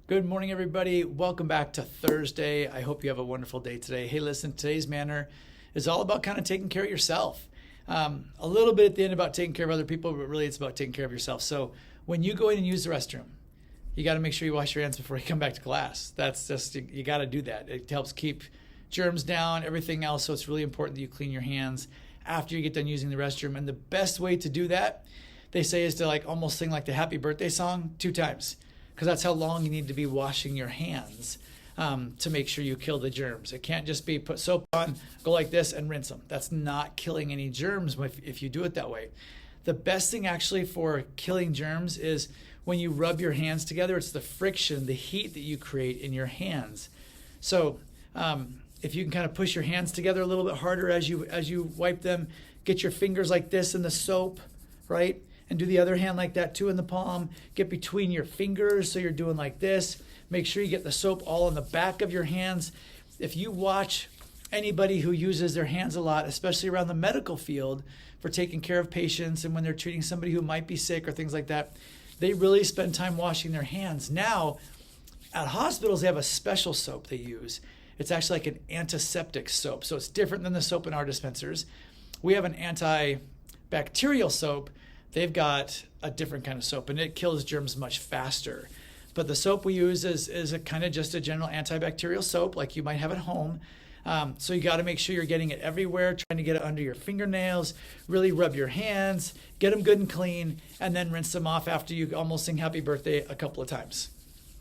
Good morning, everybody. Welcome back to Thursday. I hope you have a wonderful day today. Hey, listen, today's manner is all about kind of taking care of yourself. A little bit at the end about taking care of other people, but really it's about taking care of yourself. So when you go in and use the restroom, you got to make sure you wash your hands before you come back to class. That's just, you got to do that. It helps keep germs down, everything else. So it's really important that you clean your hands after you get done using the restroom. And the best way to do that, they say, is to like almost sing like the happy birthday song 2 times. Because that's how long you need to be washing your hands to make sure you kill the germs. It can't just be put soap on, go like this, and rinse them. That's not killing any germs if you do it that way. The best thing actually for killing germs is when you rub your hands together. It's the friction, the heat that you create in your hands. So if you can kind of push your hands together a little bit harder as you wipe them, get your fingers like this in the soap, right? And do the other hand like that too in the palm. Get between your fingers so you're doing like this. Make sure you get the soap all on the back of your hands. If you watch anybody who uses their hands a lot, especially around the medical field for taking care of patients and when they're treating somebody who might be sick or things like that, they really spend time washing their hands. Now, at hospitals, they have a special soap they use. It's actually like an antiseptic soap. So it's different than the soap in our dispensers. We have an antibacterial soap. They've got a different kind of soap, and it kills germs much faster. But the soap we use is a kind of just a general antibacterial soap like you might have at home. So you got to make sure you're getting it everywhere, trying to get it under your fingernails, really rub your hands, get them good and clean, and then rinse them off after you almost sing happy birthday a couple of times.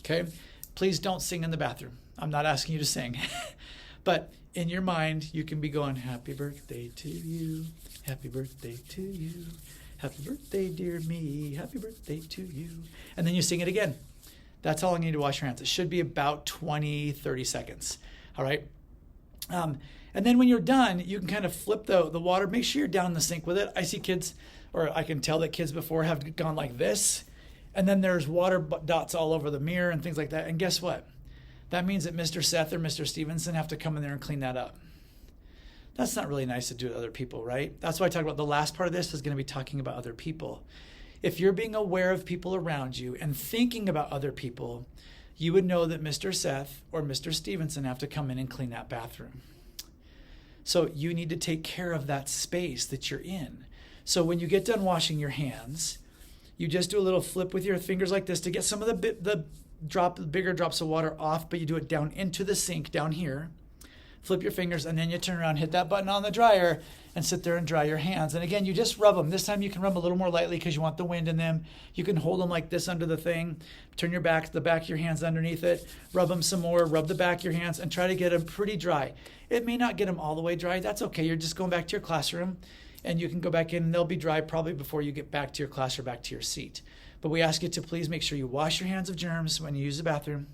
Okay? Please don't sing in the bathroom. I'm not asking you to sing. But in your mind, you can be going, happy birthday to you, happy birthday to you. Happy birthday, dear me. Happy birthday to you. And then you sing it again. That's how long you need to wash your hands. It should be about 20, 30 seconds. All right? And then when you're done, you can kind of flip the water. Make sure you're down in the sink with it. I see kids, or I can tell that kids before have gone like this. And then there's water dots all over the mirror and things like that. And guess what? That means that Mr. Seth or Mr. Stevenson have to come in there and clean that up. That's not really nice to do to other people, right? That's why I talk about the last part of this is going to be talking about other people. If you're being aware of people around you and thinking about other people, you would know that Mr. Seth or Mr. Stevenson have to come in and clean that bathroom. So you need to take care of that space that you're in. So when you get done washing your hands, you just do a little flip with your fingers like this to get some of the bigger drops of water off, but you do it down into the sink down here. Flip your fingers, and then you turn around, hit that button on the dryer, and sit there and dry your hands. And again, you just rub them. This time you can rub a little more lightly because you want the wind in them. You can hold them like this under the thing. Turn the back of your hands underneath it. Rub them some more. Rub the back of your hands and try to get them pretty dry. It may not get them all the way dry. That's okay. You're just going back to your classroom, and you can go back in, and they'll be dry probably before you get back to your class or back to your seat. But we ask you to please make sure you wash your hands of germs when you use the bathroom.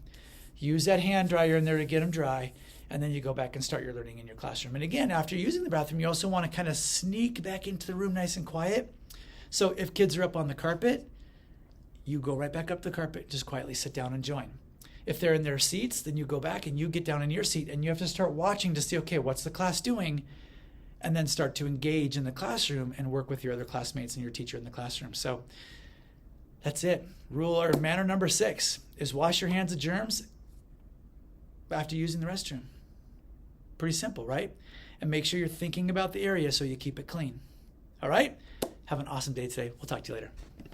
Use that hand dryer in there to get them dry. And then you go back and start your learning in your classroom. And again, after using the bathroom, you also want to kind of sneak back into the room nice and quiet. So if kids are up on the carpet, you go right back up the carpet, just quietly sit down and join. If they're in their seats, then you go back and you get down in your seat, and you have to start watching to see, okay, what's the class doing? And then start to engage in the classroom and work with your other classmates and your teacher in the classroom. So that's it. Rule or manner number 6 is wash your hands of germs after using the restroom. Pretty simple, right? And make sure you're thinking about the area so you keep it clean. All right? Have an awesome day today. We'll talk to you later.